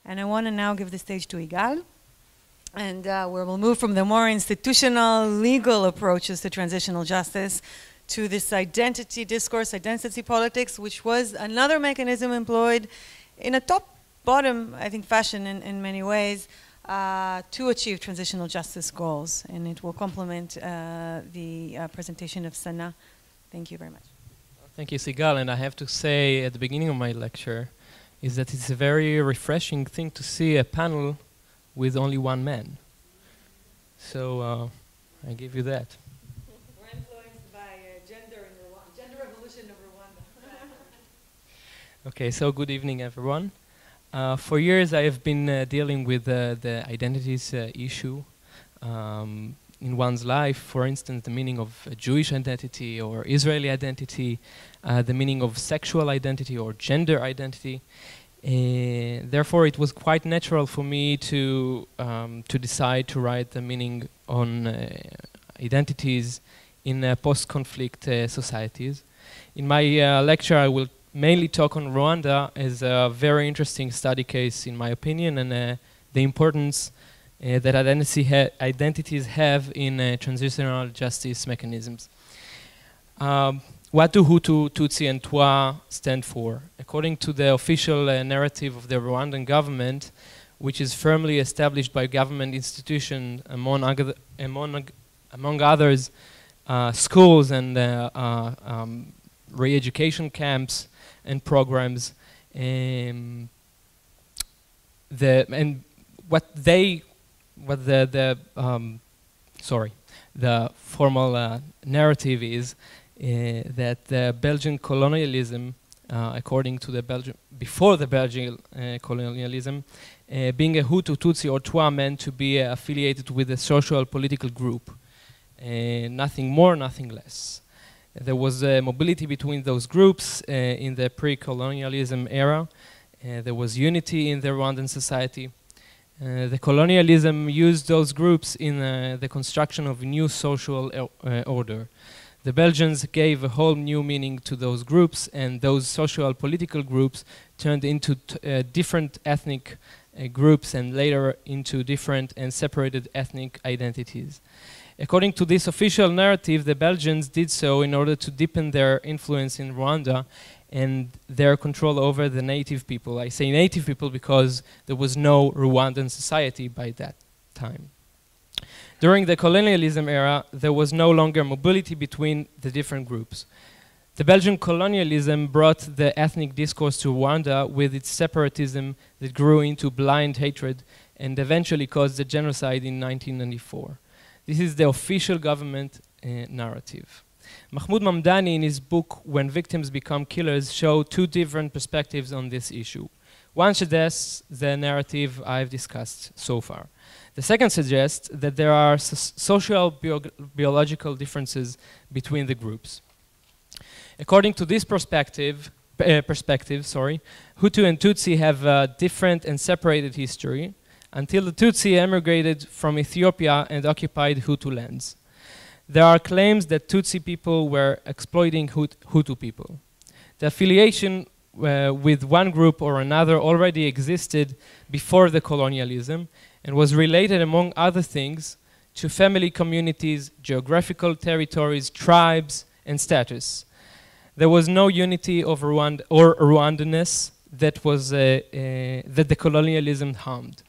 And I want to now give the stage to Igal, and where we'll move from the more institutional, legal approaches to transitional justice to this identity discourse, identity politics, which was another mechanism employed in a top-bottom, I think, fashion in many ways to achieve transitional justice goals. And it will complement the presentation of Sana. Thank you very much. Thank you, Sigal. And I have to say at the beginning of my lecture is that it's a very refreshing thing to see a panel with only one man. So I give you that. Okay, so good evening, everyone. For years, I have been dealing with the identities issue in one's life. For instance, the meaning of a Jewish identity or Israeli identity, the meaning of sexual identity or gender identity. Therefore, it was quite natural for me to decide to write the meaning on identities in post-conflict societies. In my lecture, I will mainly talk on Rwanda as a very interesting study case, in my opinion, and the importance that identities have in transitional justice mechanisms. What do Hutu, Tutsi, and Twa stand for? According to the official narrative of the Rwandan government, which is firmly established by government institutions, among others, schools and re-education camps and programs, the formal narrative is that the Belgian colonialism, according to the before the Belgian colonialism, being a Hutu, Tutsi, or Twa meant to be affiliated with a social political group, nothing more, nothing less. There was mobility between those groups in the pre-colonialism era. There was unity in the Rwandan society. The colonialism used those groups in the construction of a new social order. The Belgians gave a whole new meaning to those groups, and those social political groups turned into different ethnic groups and later into different and separated ethnic identities. According to this official narrative, the Belgians did so in order to deepen their influence in Rwanda and their control over the native people. I say native people because there was no Rwandan society by that time. During the colonialism era, there was no longer mobility between the different groups. The Belgian colonialism brought the ethnic discourse to Rwanda with its separatism that grew into blind hatred and eventually caused the genocide in 1994. This is the official government narrative. Mahmoud Mamdani, in his book, When Victims Become Killers, showed two different perspectives on this issue. One suggests the narrative I've discussed so far. The second suggests that there are social biological differences between the groups. According to this perspective, Hutu and Tutsi have a different and separated history, until the Tutsi emigrated from Ethiopia and occupied Hutu lands. There are claims that Tutsi people were exploiting Hutu people. The affiliation with one group or another already existed before the colonialism and was related, among other things, to family communities, geographical territories, tribes, and status. There was no unity of Rwandanness that the colonialism harmed.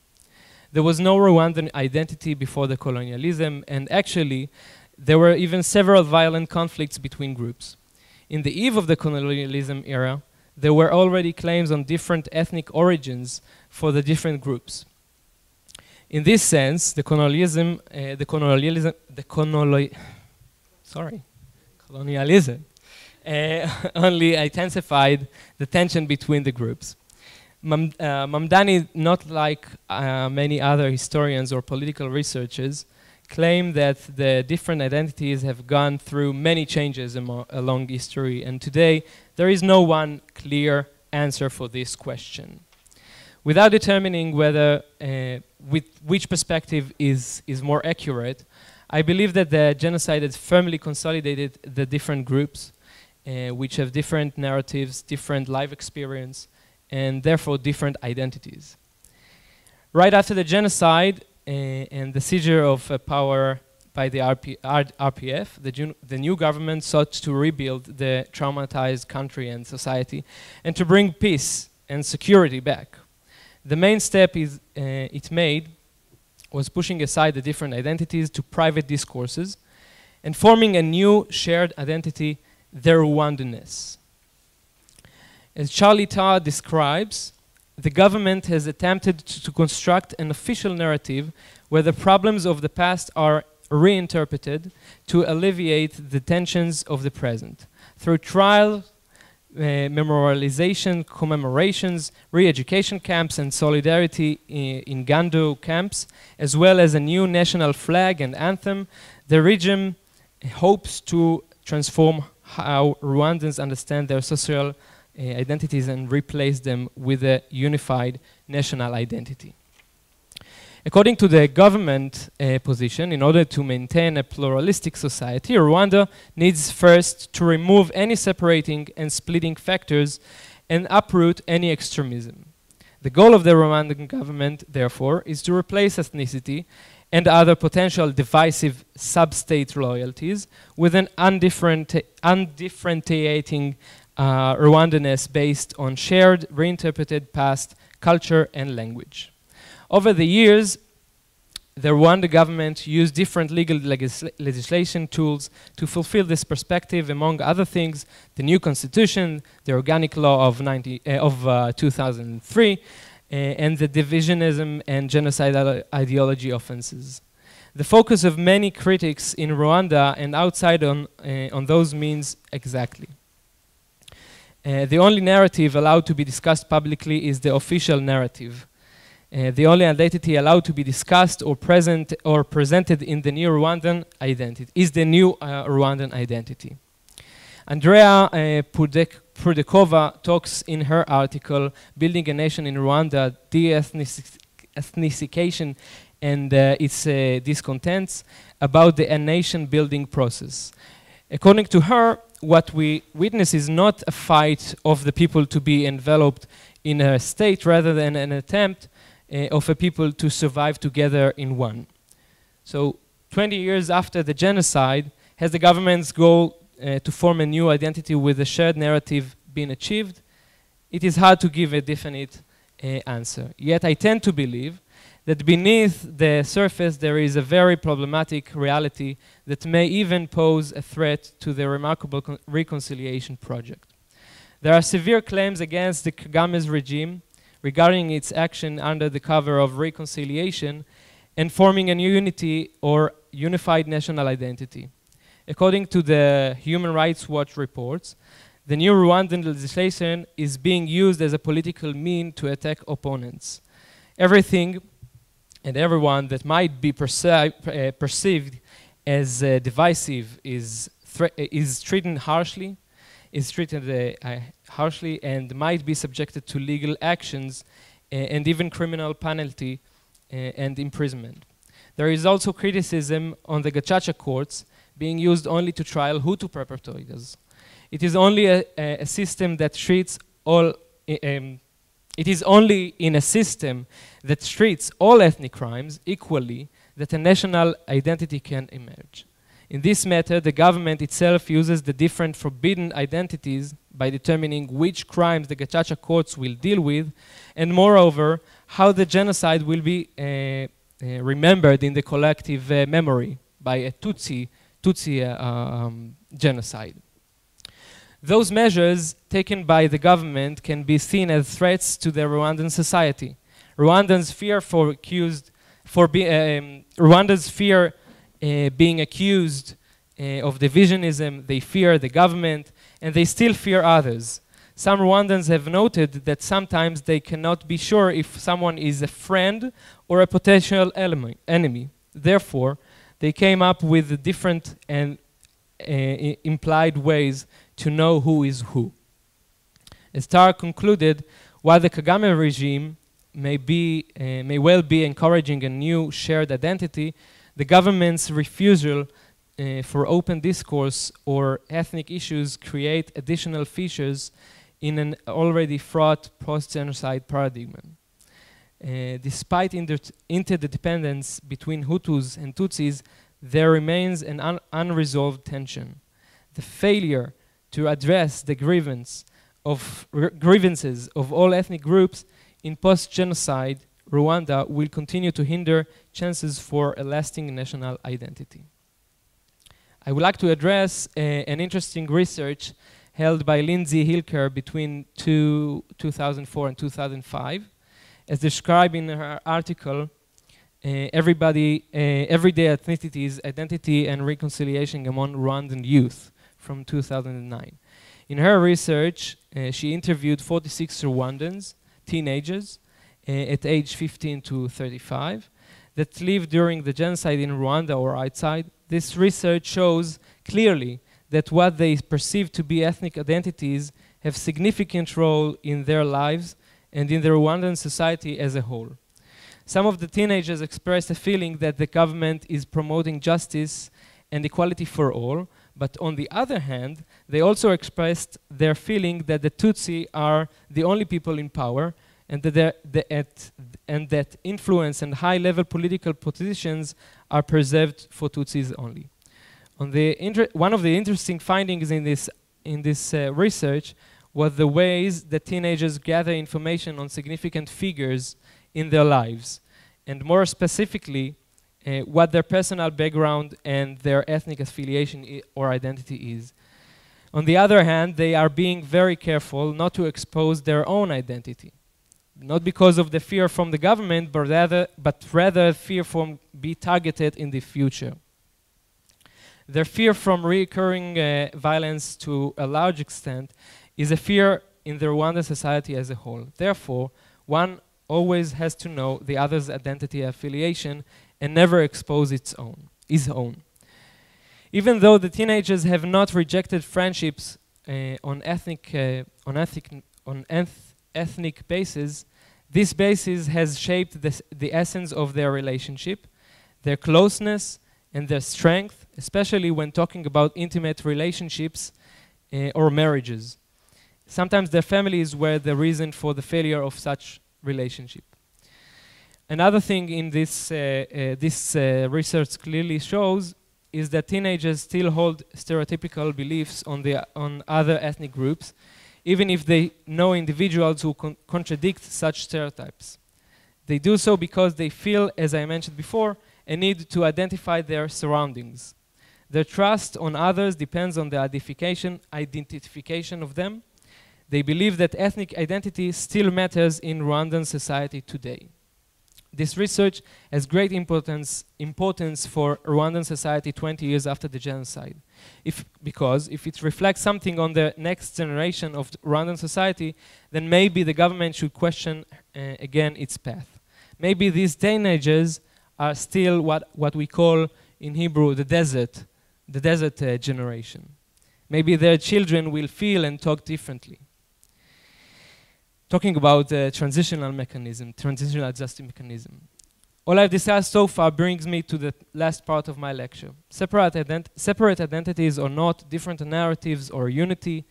There was no Rwandan identity before the colonialism, and actually, there were even several violent conflicts between groups. In the eve of the colonialism era, there were already claims on different ethnic origins for the different groups. In this sense, colonialism only intensified the tension between the groups. Mamdani, not like many other historians or political researchers, claim that the different identities have gone through many changes along history, and today there is no one clear answer for this question. Without determining whether which perspective is more accurate, I believe that the genocide has firmly consolidated the different groups, which have different narratives, different life experience, and therefore different identities. Right after the genocide and the seizure of power by the RPF, the new government sought to rebuild the traumatized country and society and to bring peace and security back. The main step it made was pushing aside the different identities to private discourses and forming a new shared identity, the Rwandanness. As Charlie Tarr describes, the government has attempted to construct an official narrative where the problems of the past are reinterpreted to alleviate the tensions of the present. Through trial, memorialization, commemorations, re-education camps, and solidarity in Gandu camps, as well as a new national flag and anthem, the regime hopes to transform how Rwandans understand their social identities and replace them with a unified national identity. According to the government position, in order to maintain a pluralistic society, Rwanda needs first to remove any separating and splitting factors and uproot any extremism. The goal of the Rwandan government, therefore, is to replace ethnicity and other potential divisive sub-state loyalties with an undifferentiating Rwandanness based on shared, reinterpreted past, culture, and language. Over the years, the Rwanda government used different legal legislation tools to fulfill this perspective, among other things, the new constitution, the organic law of 2003, and the divisionism and genocide ideology offenses. The focus of many critics in Rwanda and outside on those means exactly. The only narrative allowed to be discussed publicly is the official narrative. The only identity allowed to be discussed or presented in the new Rwandan identity is the new Rwandan identity. Andrea Prudekova talks in her article, Building a Nation in Rwanda, De-Ethnicification and its discontents, about the nation-building process. According to her, what we witness is not a fight of the people to be enveloped in a state, rather than an attempt of a people to survive together in one. So 20 years after the genocide, has the government's goal to form a new identity with a shared narrative been achieved? It is hard to give a definite answer. Yet I tend to believe that beneath the surface there is a very problematic reality that may even pose a threat to the remarkable reconciliation project. There are severe claims against the Kagame's regime regarding its action under the cover of reconciliation and forming a new unity or unified national identity. According to the Human Rights Watch reports, the new Rwandan legislation is being used as a political mean to attack opponents. Everything and everyone that might be perceived as divisive is treated harshly, and might be subjected to legal actions and even criminal penalty and imprisonment. There is also criticism on the Gacaca courts being used only to trial Hutu perpetrators. It is only a system that treats all. It is only in a system that treats all ethnic crimes equally that a national identity can emerge. In this matter, the government itself uses the different forbidden identities by determining which crimes the Gacaca courts will deal with, and moreover, how the genocide will be remembered in the collective memory by a Tutsi genocide. Those measures taken by the government can be seen as threats to the Rwandan society. Rwandans fear being accused of divisionism, they fear the government, and they still fear others. Some Rwandans have noted that sometimes they cannot be sure if someone is a friend or a potential enemy. Therefore, they came up with different and implied ways to know who is who. As Tarr concluded, while the Kagame regime may well be encouraging a new shared identity, the government's refusal for open discourse or ethnic issues create additional features in an already fraught post-genocide paradigm. despite interdependence between Hutus and Tutsis, there remains an unresolved tension. The failure to address the grievances of all ethnic groups in post-genocide Rwanda will continue to hinder chances for a lasting national identity. I would like to address an interesting research held by Lindsay Hilker between 2004 and 2005. As described in her article, Everyday Ethnicities, Identity and Reconciliation Among Rwandan Youth from 2009. In her research, she interviewed 46 Rwandans, teenagers, at age 15 to 35, that lived during the genocide in Rwanda or outside. This research shows clearly that what they perceive to be ethnic identities have significant role in their lives and in the Rwandan society as a whole. Some of the teenagers expressed a feeling that the government is promoting justice and equality for all, but on the other hand, they also expressed their feeling that the Tutsi are the only people in power and that influence and high-level political positions are preserved for Tutsis only. One of the interesting findings in this research was the ways that teenagers gather information on significant figures in their lives, and more specifically, what their personal background and their ethnic affiliation or identity is. On the other hand, they are being very careful not to expose their own identity, not because of the fear from the government, but rather fear from being targeted in the future. Their fear from recurring violence to a large extent is a fear in the Rwandan society as a whole. Therefore, one always has to know the other's identity affiliation and never expose his own. Even though the teenagers have not rejected friendships on ethnic basis, this basis has shaped the essence of their relationship, their closeness, and their strength, especially when talking about intimate relationships or marriages. Sometimes their families were the reason for the failure of such relationship. Another thing in this research clearly shows is that teenagers still hold stereotypical beliefs on other ethnic groups, even if they know individuals who contradict such stereotypes. They do so because they feel, as I mentioned before, a need to identify their surroundings. Their trust on others depends on the identification of them. They believe that ethnic identity still matters in Rwandan society today. This research has great importance for Rwandan society 20 years after the genocide. Because if it reflects something on the next generation of Rwandan society, then maybe the government should question again its path. Maybe these teenagers are still what we call in Hebrew the desert generation. Maybe their children will feel and talk differently. Talking about the transitional justice mechanism. All I've discussed so far brings me to the last part of my lecture. Separate identities or not, different narratives or unity,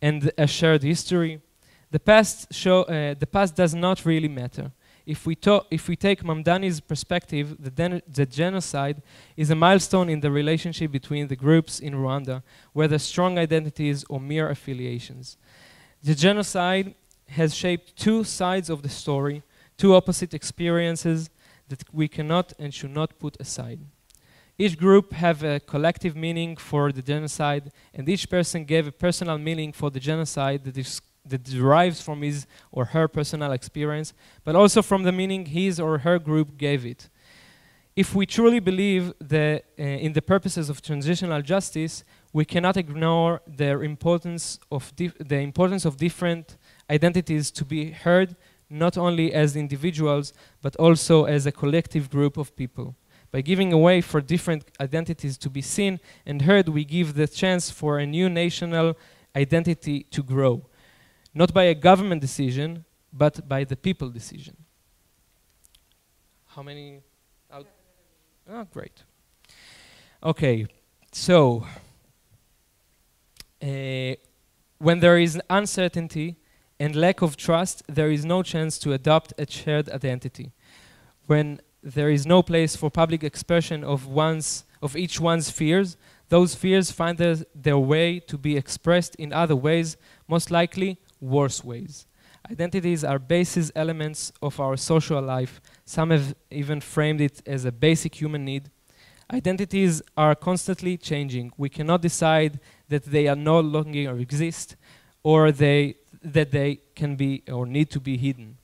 and a shared history. The past does not really matter. If we take Mamdani's perspective, the genocide is a milestone in the relationship between the groups in Rwanda, whether strong identities or mere affiliations. The genocide has shaped two sides of the story, two opposite experiences that we cannot and should not put aside. Each group have a collective meaning for the genocide, and each person gave a personal meaning for the genocide that derives from his or her personal experience, but also from the meaning his or her group gave it. If we truly believe in the purposes of transitional justice, we cannot ignore the importance of different identities to be heard, not only as individuals, but also as a collective group of people. By giving away for different identities to be seen and heard, we give the chance for a new national identity to grow. Not by a government decision, but by the people decision. How many? Oh, great. Okay, so when there is uncertainty and lack of trust, there is no chance to adopt a shared identity. When there is no place for public expression of each one's fears, those fears find their way to be expressed in other ways, most likely worse ways. Identities are basis elements of our social life. Some have even framed it as a basic human need. Identities are constantly changing. We cannot decide that they are no longer exist, or that they can be or need to be hidden.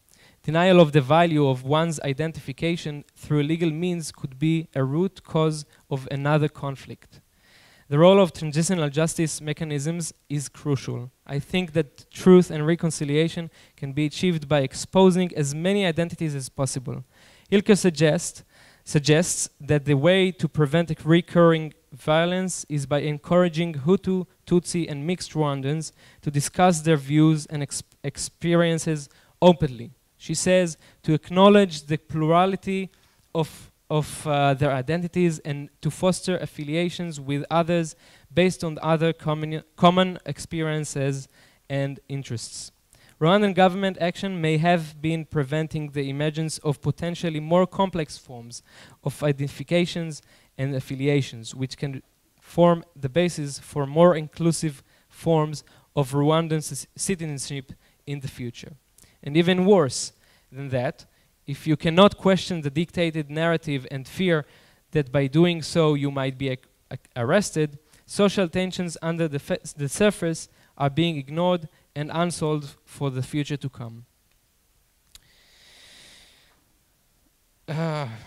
Denial of the value of one's identification through legal means could be a root cause of another conflict. The role of transitional justice mechanisms is crucial. I think that truth and reconciliation can be achieved by exposing as many identities as possible. Hilke suggests that the way to prevent recurring violence is by encouraging Hutu, Tutsi, and mixed Rwandans to discuss their views and experiences openly. She says to acknowledge the plurality of their identities and to foster affiliations with others based on other common experiences and interests. Rwandan government action may have been preventing the emergence of potentially more complex forms of identifications and affiliations, which can form the basis for more inclusive forms of Rwandan citizenship in the future. And even worse than that, if you cannot question the dictated narrative and fear that by doing so you might be arrested, social tensions under the surface are being ignored and unsolved for the future to come.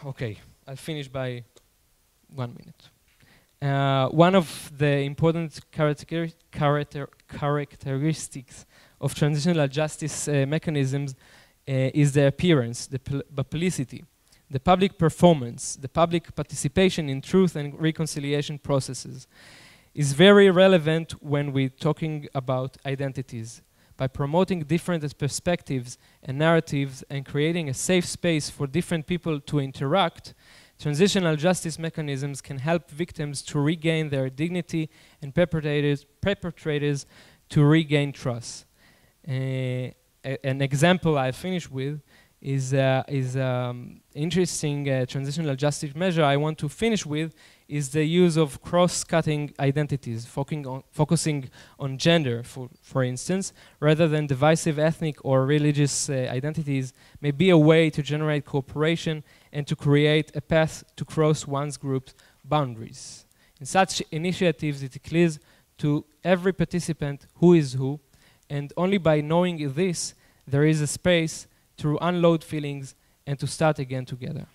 Okay, I'll finish by 1 minute. One of the important characteristics of transitional justice mechanisms is the appearance, the publicity, the public performance, the public participation in truth and reconciliation processes is very relevant when we're talking about identities. By promoting different perspectives and narratives and creating a safe space for different people to interact, transitional justice mechanisms can help victims to regain their dignity and perpetrators to regain trust. An example I finish with is interesting transitional justice measure I want to finish with is the use of cross-cutting identities, focusing on gender, for instance, rather than divisive ethnic or religious identities, may be a way to generate cooperation and to create a path to cross one's group's boundaries. In such initiatives, it is clear to every participant who is who, and only by knowing this, there is a space to unload feelings and to start again together.